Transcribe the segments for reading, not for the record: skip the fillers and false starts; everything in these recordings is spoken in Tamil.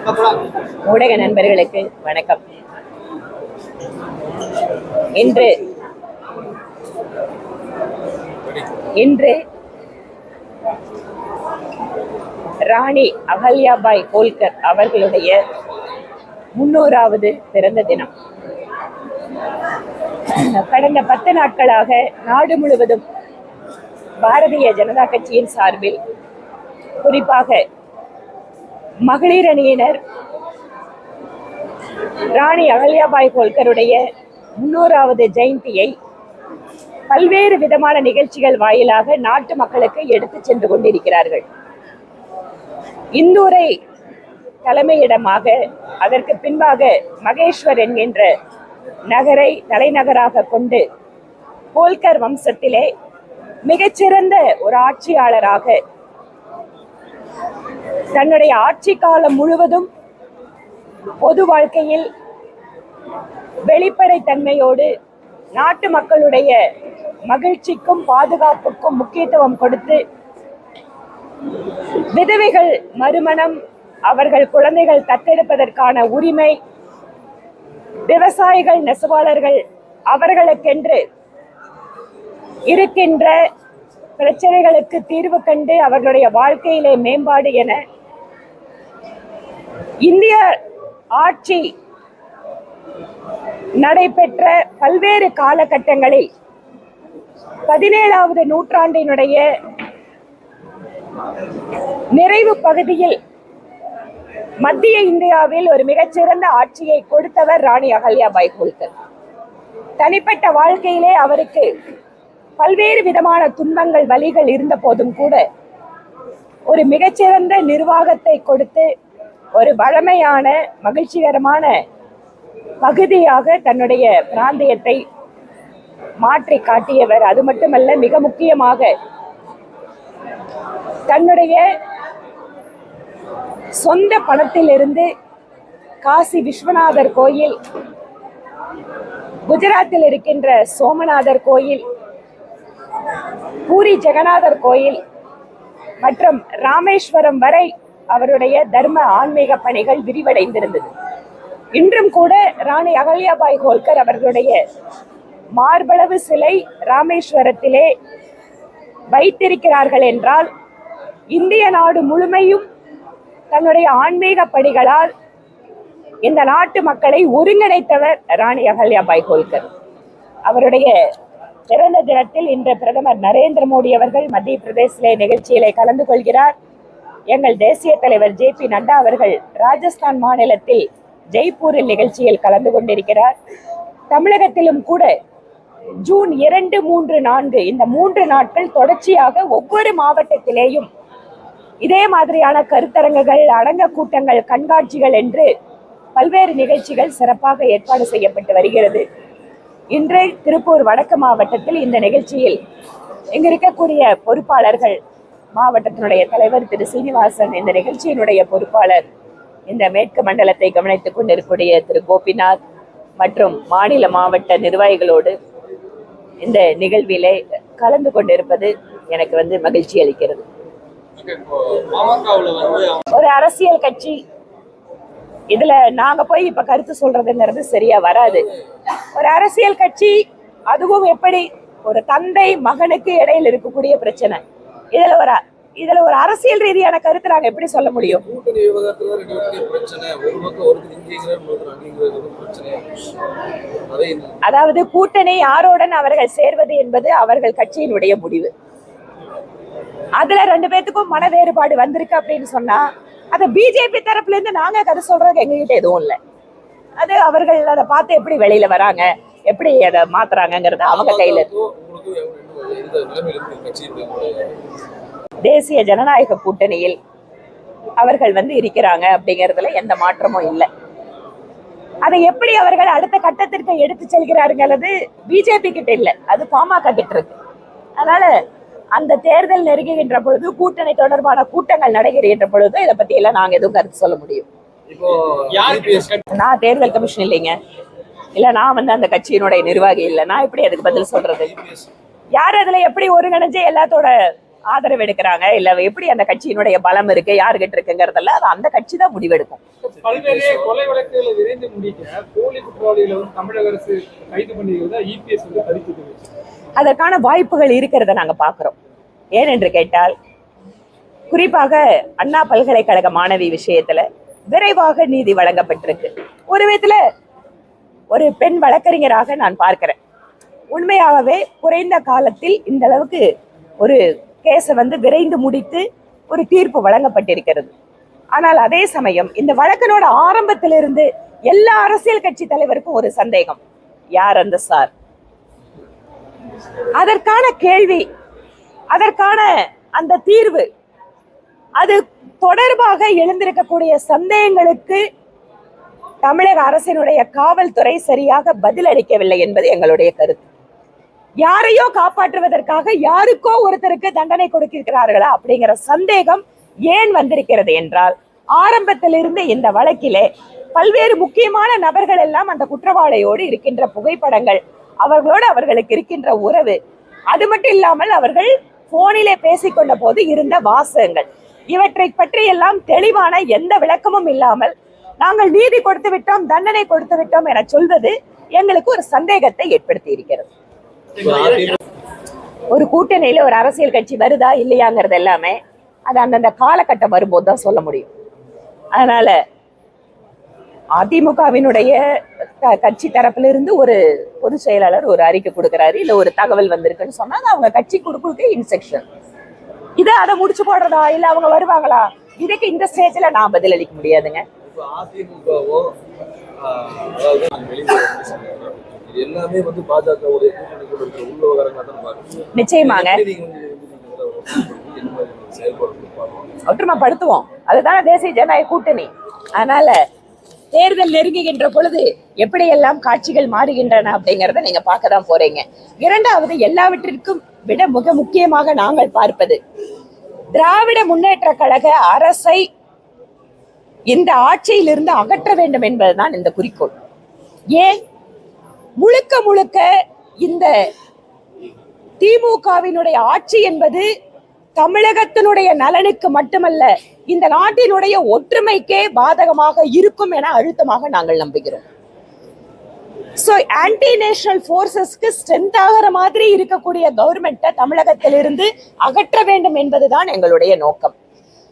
ஊடக நண்பர்களுக்கு வணக்கம். இன்று ராணி அகல்யாபாய் ஹோல்கர் அவர்களுடைய 300வது பிறந்த தினம். கடந்த 10 நாட்களாக நாடு முழுவதும் பாரதிய ஜனதா கட்சியின் சார்பில், குறிப்பாக மகளிர் அணியினர் ராணி அகல்யாபாய் ஹோல்கருடைய 300வது ஜெயந்தியை பல்வேறு விதமான நிகழ்ச்சிகள் வாயிலாக நாட்டு மக்களுக்கு எடுத்து சென்று கொண்டிருக்கிறார்கள். இந்தூரை தலைமையிடமாக, அதற்கு பின்பாக மகேஸ்வர் என்கின்ற நகரை தலைநகராக கொண்டு ஹோல்கர் வம்சத்திலே மிகச்சிறந்த ஒரு ஆட்சியாளராக தன்னுடைய ஆட்சி காலம் முழுவதும் பொது வாழ்க்கையில் வெளிப்படைத்தன்மையோடு நாட்டு மக்களுடைய மகிழ்ச்சிக்கும் பாதுகாப்புக்கும் முக்கியத்துவம் கொடுத்து, விதவைகள் மறுமணம், அவர்கள் குழந்தைகள் தத்தெடுப்பதற்கான உரிமை, விவசாயிகள் நெசவாளர்கள் அவர்களுக்கென்று இருக்கின்ற பிரச்சனைகளுக்கு தீர்வு கண்டு அவர்களுடைய வாழ்க்கையிலே மேம்பாடு என இந்திய ஆட்சி நடைபெற்ற பல்வேறு காலகட்டங்களில் 17வது நூற்றாண்டினுடைய நிறைவு பகுதியில் மத்திய இந்தியாவில் ஒரு மிகச்சிறந்த ஆட்சியை கொடுத்தவர் ராணி அகல்யாபாய் ஹோல்கர். தனிப்பட்ட வாழ்க்கையிலே அவருக்கு பல்வேறு விதமான துன்பங்கள், வலிகள் இருந்த போதும் கூட ஒரு மிகச்சிறந்த நிர்வாகத்தை கொடுத்து ஒரு வளமையான மகிழ்ச்சிகரமான பகுதியாக தன்னுடைய பிராந்தியத்தை மாற்றி காட்டியவர். அது மட்டுமல்ல, மிக முக்கியமாக தன்னுடைய சொந்த பணத்திலிருந்து காசி விஸ்வநாதர் கோயில், குஜராத்தில் இருக்கின்ற சோமநாதர் கோயில், பூரி ஜெகநாதர் கோயில் மற்றும் ராமேஸ்வரம் வரை அவருடைய தர்ம ஆன்மீக பணிகள் விரிவடைந்திருந்தது. இன்றும் கூட ராணி அகல்யாபாய் ஹோல்கர் அவர்களுடைய மார்பளவு சிலை ராமேஸ்வரத்திலே வைத்திருக்கிறார்கள் என்றால், இந்திய நாடு முழுமையும் தன்னுடைய ஆன்மீக பணிகளால் இந்த நாட்டு மக்களை ஒருங்கிணைத்தவர் ராணி அகல்யாபாய் ஹோல்கர். அவருடைய பிறந்த தினத்தில் இன்று பிரதமர் நரேந்திர மோடி அவர்கள் மத்திய பிரதேச நிகழ்ச்சியிலே கலந்து கொள்கிறார். எங்கள் தேசிய தலைவர் JP நட்டா அவர்கள் ராஜஸ்தான் மாநிலத்தில் ஜெய்ப்பூரில் நிகழ்ச்சியில் கலந்து கொண்டிருக்கிறார். தமிழகத்திலும் கூட ஜூன் 2, 3, 4 இந்த 3 நாட்கள் தொடர்ச்சியாக ஒவ்வொரு மாவட்டத்திலேயும் இதே மாதிரியான கருத்தரங்குகள், அடங்க கூட்டங்கள், கண்காட்சிகள் என்று பல்வேறு நிகழ்ச்சிகள் சிறப்பாக ஏற்பாடு செய்யப்பட்டு வருகிறது. இன்று திருப்பூர் வடக்கு மாவட்டத்தில் இந்த நிகழ்ச்சியில் இங்கு இருக்கக்கூடிய பொறுப்பாளர்கள், மாவட்டத்தினுடைய தலைவர் திரு சீனிவாசன், இந்த நிகழ்ச்சியினுடைய பொறுப்பாளர், இந்த மேற்கு மண்டலத்தை கவனித்துக் கொண்டிருக்கக்கூடிய திரு கோபிநாத் மற்றும் மாநில மாவட்ட நிர்வாகிகளோடு இந்த நிகழ்விலே கலந்து கொண்டிருப்பது எனக்கு மகிழ்ச்சி அளிக்கிறது. ஒரு அரசியல் கட்சி இதுல நாங்க போய் இப்ப கருத்து சொல்றதுங்கிறது சரியா வராது. ஒரு அரசியல் கட்சி, அதுவும் எப்படி ஒரு தந்தை மகனுக்கு இடையில் இருக்கக்கூடிய பிரச்சனை, இதுல ஒரு அரசியல் ரீதியான கருத்து நாங்க எப்படி சொல்ல முடியும்? அதாவது கூட்டணி யாருடன் அவர்கள் சேர்வது என்பது அவர்கள் கட்சியினுடைய முடிவு. அதுல 2 பேத்துக்கும் மன வேறுபாடு வந்திருக்கு அப்படின்னு சொன்னா, அது பிஜேபி தரப்புல இருந்து நாங்க கருத்து சொல்றதுக்கு எங்ககிட்ட எதுவும் இல்லை. அது அவர்கள் அதை பார்த்து எப்படி வெளியில வராங்க, எப்படி அதை மாத்துறாங்கிறது அவங்க கையில இருக்கு. தேசிய ஜனநாயக கூட்டணியில் அவர்கள் இருக்கிறாங்க அப்படிங்கிறதுல எந்த மாற்றமும் இல்லை. அதை எப்படி அவர்கள் அடுத்த கட்டத்திற்கு எடுத்து செல்கிறாருங்கிறது பிஜேபி கிட்ட இல்லை, அது பாமக கிட்ட இருக்கு. அதனால அந்த தேர்தல் நெருங்குகின்ற பொழுது, கூட்டணி தொடர்பான கூட்டங்கள் நடைபெறுகின்ற பொழுது இதை பத்தி எல்லாம் நாங்க எதுவும் கருத்து சொல்ல முடியும். நான் தேர்தல் கமிஷன் இல்லைங்க, இல்ல நான் அந்த கட்சியினுடைய நிர்வாகி இல்லை, நான் எப்படி அதுக்கு பதில் சொல்றது? யார் அதுல எப்படி ஒருங்கிணைஞ்சு எல்லாத்தோட ஆதரவு எடுக்கிறாங்க, இல்ல எப்படி அந்த கட்சியினுடைய பலம் இருக்கு, யாருகிட்ட இருக்குங்கிறதெல்லாம் அது அந்த கட்சி தான் முடிவெடுக்கும். பல்வேறு கொலை வழக்குகளை விரைந்து முடிக்க போலி குற்றவாளிகளை தமிழக அரசு கைது பண்ணியிருந்தா இபிஎஸ் தடுத்து. அதற்கான வாய்ப்புகள் இருக்கிறத நாங்க பாக்குறோம். ஏனென்று கேட்டால், குறிப்பாக அண்ணா பல்கலைக்கழக மாணவி விஷயத்துல விரைவாக நீதி வழங்கப்பட்டிருக்கு. ஒரு விதத்துல ஒரு பெண் வழக்கறிஞராக நான் பார்க்கிறேன், உண்மையாகவே குறைந்த காலத்தில் இந்த அளவுக்கு ஒரு கேஸை விரைந்து முடித்து ஒரு தீர்ப்பு வழங்கப்பட்டிருக்கிறது. ஆனால் அதே சமயம் இந்த வழக்கினோட ஆரம்பத்திலிருந்து எல்லா அரசியல் கட்சி தலைவருக்கும் ஒரு சந்தேகம், யார் அந்த சார்? அதற்கான கேள்வி, அதற்கான அந்த தீர்வு, அது தொடர்பாக எழுந்திருக்கக்கூடிய சந்தேகங்களுக்கு தமிழக அரசினுடைய காவல்துறை சரியாக பதில் அளிக்கவில்லை என்பது எங்களுடைய கருத்து. யாரையோ காப்பாற்றுவதற்காக யாருக்கோ ஒருத்தருக்கு தண்டனை கொடுக்கிறார்களா அப்படிங்கிற சந்தேகம் ஏன் வந்திருக்கிறது என்றால், ஆரம்பத்திலிருந்து இந்த வழக்கிலே பல்வேறு முக்கியமான நபர்கள் எல்லாம் அந்த குற்றவாளியோடு இருக்கின்ற புகைப்படங்கள், அவர்களோடு அவர்களுக்கு இருக்கின்ற உறவு, அது மட்டும் இல்லாமல் அவர்கள் போனிலே பேசிக்கொண்ட போது இருந்த வாசகங்கள், இவற்றை பற்றி எல்லாம் தெளிவான எந்த விளக்கமும் இல்லாமல் நாங்கள் நீதி கொடுத்து விட்டோம், தண்டனை கொடுத்து விட்டோம் என சொல்வது எங்களுக்கு ஒரு சந்தேகத்தை ஏற்படுத்தி இருக்கிறது. ஒரு கூட்டணியில ஒரு அரசியல் கட்சி வருதா இல்லையாங்கிறது எல்லாமே அது அந்தந்த காலகட்டம் வரும்போது தான் சொல்ல முடியும். அதனால அதிமுகவினுடைய கட்சி தரப்பிலிருந்து ஒரு பொதுச் செயலாளர் ஒரு அறிக்கை கொடுக்கிறாரு, இல்ல ஒரு தகவல் வந்திருக்குன்னு சொன்னா அவங்க கட்சி கொடுக்க இன்ஸ்ட்ரக்ஷன். இதை அதை முடிச்சு போடுறதா இல்ல அவங்க வருவாங்களா, இதுக்கு இந்த ஸ்டேஜ்ல நான் பதில் அளிக்க முடியாதுங்க. எல்லாமே பாஜகவுடைய நிச்சயமாக ஒற்றுமைப்படுத்துவோம், அதுதான தேசிய ஜனநாயக கூட்டணி. அதனால தேர்தல் நெருங்குகின்ற பொழுது எப்படியெல்லாம் காட்சிகள் மாறுகின்றன அப்படிங்கறத நீங்க பார்க்கதான் போறீங்க. இரண்டாவது, எல்லாவற்றிற்கும் விட மிக முக்கியமாக நாங்கள் பார்ப்பது, திராவிட முன்னேற்ற கழக அரசை இந்த ஆட்சியிலிருந்து அகற்ற வேண்டும் என்பதுதான் இந்த குறிக்கோள். ஏன் முழுக்க முழுக்க இந்த திமுகவினுடைய ஆட்சி என்பது தமிழகத்தினுடைய நலனுக்கு மட்டுமல்ல, இந்த நாட்டினுடைய ஒற்றுமைக்கே பாதகமாக இருக்கும் என அழுத்தமாக நாங்கள் நம்புகிறோம். சோ ஆன்டி நேஷனல் போர்சஸ்க்கு ஸ்ட்ரென்த் ஆகிற மாதிரி இருக்கக்கூடிய கவர்மெண்ட்டை தமிழகத்திலிருந்து அகற்ற வேண்டும் என்பதுதான் எங்களுடைய நோக்கம்.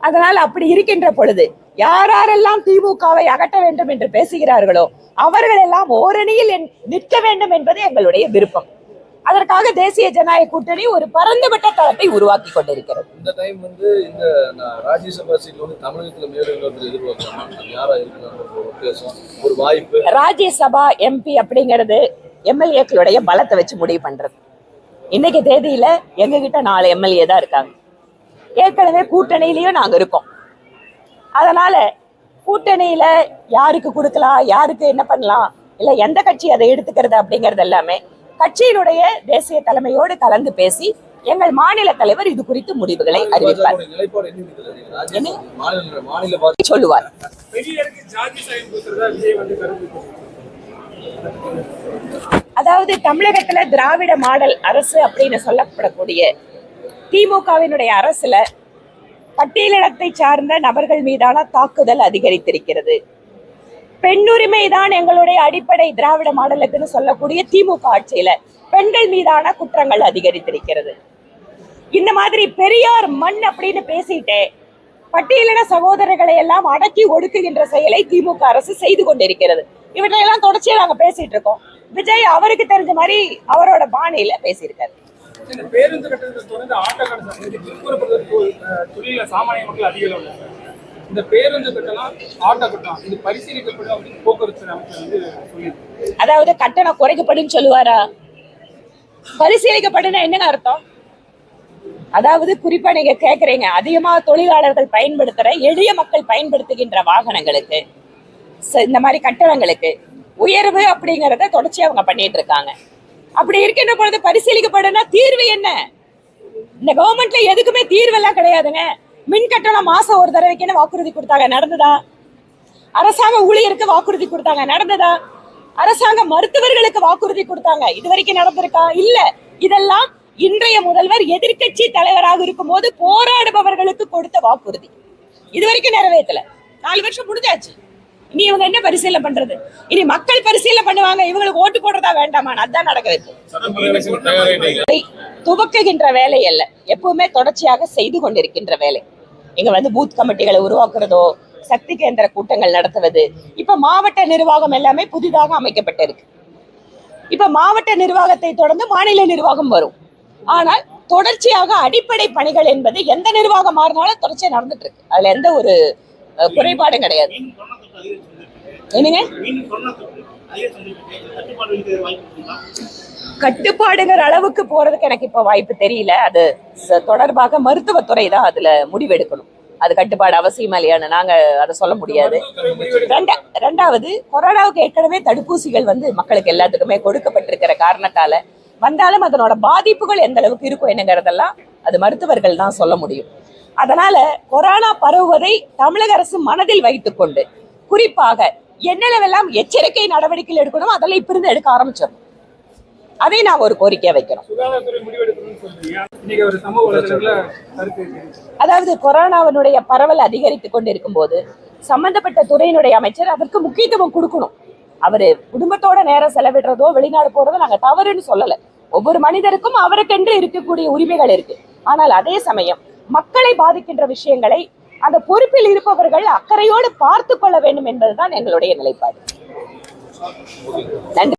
அதனால் அப்படி இருக்கின்ற பொழுது யாரெல்லாம் திமுகவை அகற்ற வேண்டும் என்று பேசுகிறார்களோ அவர்கள் எல்லாம் ஓரணியில் நிற்க வேண்டும் என்பது எங்களுடைய விருப்பம். அதற்காக தேசிய ஜனநாயக கூட்டணி ஒரு பரந்துபட்ட தளத்தை உருவாக்கி கொண்டிருக்கிறது. இந்த டைம் இந்த ராஜ்யசபா சீட்ல தமிழகத்துல மேலும் யாரா ஒரு வாய்ப்பு. ராஜ்யசபா எம்பி அப்படிங்கிறது எம்எல்ஏக்களுடைய பலத்தை வச்சு முடிவு பண்றது. இன்னைக்கு தேதியில எங்க கிட்ட 4 எம்எல்ஏ தான் இருக்காங்க. ஏற்கனவே கூட்டணியிலயும் நாங்க இருக்கோம். அதனால கூட்டணியில யாருக்கு கொடுக்கலாம், யாருக்கு என்ன பண்ணலாம், இல்ல எந்த கட்சி அதை எடுத்துக்கிறது அப்படிங்கறது எல்லாமே கட்சியினுடைய தேசிய தலைமையோடு கலந்து பேசி எங்கள் மாநில தலைவர் இது குறித்து முடிவுகளை அறிவிப்பார், சொல்லுவார். அதாவது தமிழகத்துல திராவிட மாடல் அரசு அப்படின்னு சொல்லப்படக்கூடிய திமுகவினுடைய அரசுல பட்டியலினத்தை சார்ந்த நபர்கள் மீதான தாக்குதல் அதிகரித்திருக்கிறது. பெண்ணுரிமை தான் எங்களுடைய அடிப்படை திராவிட மாடலுக்குன்னு சொல்லக்கூடிய திமுக ஆட்சியில பெண்கள் மீதான குற்றங்கள் அதிகரித்திருக்கிறது. இந்த மாதிரி பெரியார் மண் அப்படின்னு பேசிட்டே பட்டியலின சகோதரர்களை எல்லாம் அடக்கி ஒடுக்குகின்ற செயலை திமுக அரசு செய்து கொண்டிருக்கிறது. இவற்றையெல்லாம் தொடர்ச்சியா நாங்க பேசிட்டு இருக்கோம். விஜய் அவருக்கு தெரிஞ்ச மாதிரி அவரோட பாணியில பேசியிருக்காரு. பேருந்து கட்டணத்தை தொடர்ந்து தொழில சாமானிய மக்கள் அதிகம் இந்த பேருந்து கட்டணம் ஆட்டோ கட்டணம் இது பரிசீலிக்கப்படும் அப்படின்னு போக்குவரத்து அமைச்சர் சொல்லியிருக்கு. அதாவது கட்டணம் குறைக்கப்படும் சொல்லுவாரா? பரிசீலிக்கப்படும் என்னங்க அர்த்தம்? அதாவது குறிப்பா நீங்க கேக்குறீங்க, அதிகமா தொழிலாளர்கள் பயன்படுத்துற எளிய மக்கள் பயன்படுத்துகின்ற வாகனங்களுக்கு இந்த மாதிரி கட்டணங்களுக்கு உயர்வு அப்படிங்கறத தொடர்ச்சி அவங்க பண்ணிட்டு இருக்காங்க. அப்படி இருக்கின்ற பொழுது பரிசீலிக்கப்படுனா தீர்வு என்ன? இந்த கவர்மெண்ட்ல எதுக்குமே தீர்வு எல்லாம் கிடையாதுங்க. மின் கட்டணம் மாசம் ஒரு தடவைக்கு வாக்குறுதி கொடுத்தாங்க, நடந்ததா? அரசாங்க ஊழியருக்கு வாக்குறுதி கொடுத்தாங்க, நடந்ததா? அரசாங்க மருத்துவர்களுக்கு வாக்குறுதி கொடுத்தாங்க, இது வரைக்கும் நடந்திருக்கா? இல்ல. இதெல்லாம் இன்றைய முதல்வர் எதிர்கட்சி தலைவராக இருக்கும் போது போராடுபவர்களுக்கு கொடுத்த வாக்குறுதி, இது வரைக்கும் நிறைவேற்றல. 4 வருஷம் முடிஞ்சாச்சு. இனி இவங்க என்ன பரிசீலனை பண்றது? இனி மக்கள் பரிசீலனை பண்ணுவாங்க, இவங்களுக்கு ஓட்டு போடுறதா வேண்டாமா? அதான் நடக்குது. துவக்குகின்ற வேலை அல்ல, எப்பவுமே தொடர்ச்சியாக செய்து கொண்டிருக்கின்ற வேலை. இங்க பூத் கமிட்டிகளை உருவாக்குறதோ, சக்தி கேந்திர கூட்டங்கள் நடத்துவது, இப்ப மாவட்ட நிர்வாகம் எல்லாமே புதிதாக அமைக்கப்பட்டிருக்கு. இப்ப மாவட்ட நிர்வாகத்தை தொடர்ந்து மாநில நிர்வாகம் வரும். ஆனால் தொடர்ச்சியாக அடிப்படை பணிகள் என்பது எந்த நிர்வாகம் மாறினாலும் தொடர்ச்சியா நடந்துட்டு இருக்கு. அதுல எந்த ஒரு குறைபாடும் கிடையாது. என்னங்க கட்டுப்பாடுங்கிற அளவுக்கு போறதுக்கு எனக்கு இப்ப வாய்ப்பு தெரியல. அது தொடர்பாக மருத்துவத்துறை தான் அதுல முடிவெடுக்கணும். அது கட்டுப்பாடு அவசியமா இல்லையான்னு நாங்க அதை சொல்ல முடியாது. ரெண்டாவது, கொரோனாவுக்கு ஏற்கனவே தடுப்பூசிகள் மக்களுக்கு எல்லாத்துக்குமே கொடுக்கப்பட்டிருக்கிற காரணத்தால வந்தாலும் அதனோட பாதிப்புகள் எந்த அளவுக்கு இருக்கும் என்னங்கிறதெல்லாம் அது மருத்துவர்கள் தான் சொல்ல முடியும். அதனால கொரோனா பரவுவதை தமிழக அரசு மனதில் வைத்துக் கொண்டு குறிப்பாக என்னென்னவெல்லாம் எச்சரிக்கை நடவடிக்கைகள் எடுக்கணும் அதெல்லாம் இப்ப இருந்து எடுக்க ஆரம்பிச்சிடணும். அதை நாங்க ஒரு கோரிக்கையா வைக்கிறோம். அதாவது கொரோனாவினுடைய பரவல் அதிகரித்துக் கொண்டு இருக்கும் போது சம்பந்தப்பட்ட துறையினுடைய அமைச்சர் அதற்கு முக்கியத்துவம் கொடுக்கணும். அவரு குடும்பத்தோட நேரம் செலவிடுறதோ வெளிநாடு போறதோ நாங்க தவறுன்னு சொல்லல. ஒவ்வொரு மனிதருக்கும் அவருக்கென்று இருக்கக்கூடிய உரிமைகள் இருக்கு. ஆனால் அதே சமயம் மக்களை பாதிக்கின்ற விஷயங்களை அந்த பொறுப்பில் இருப்பவர்கள் அக்கறையோடு பார்த்து கொள்ள வேண்டும் என்பதுதான் எங்களுடைய நிலைப்பாடு. நன்றி.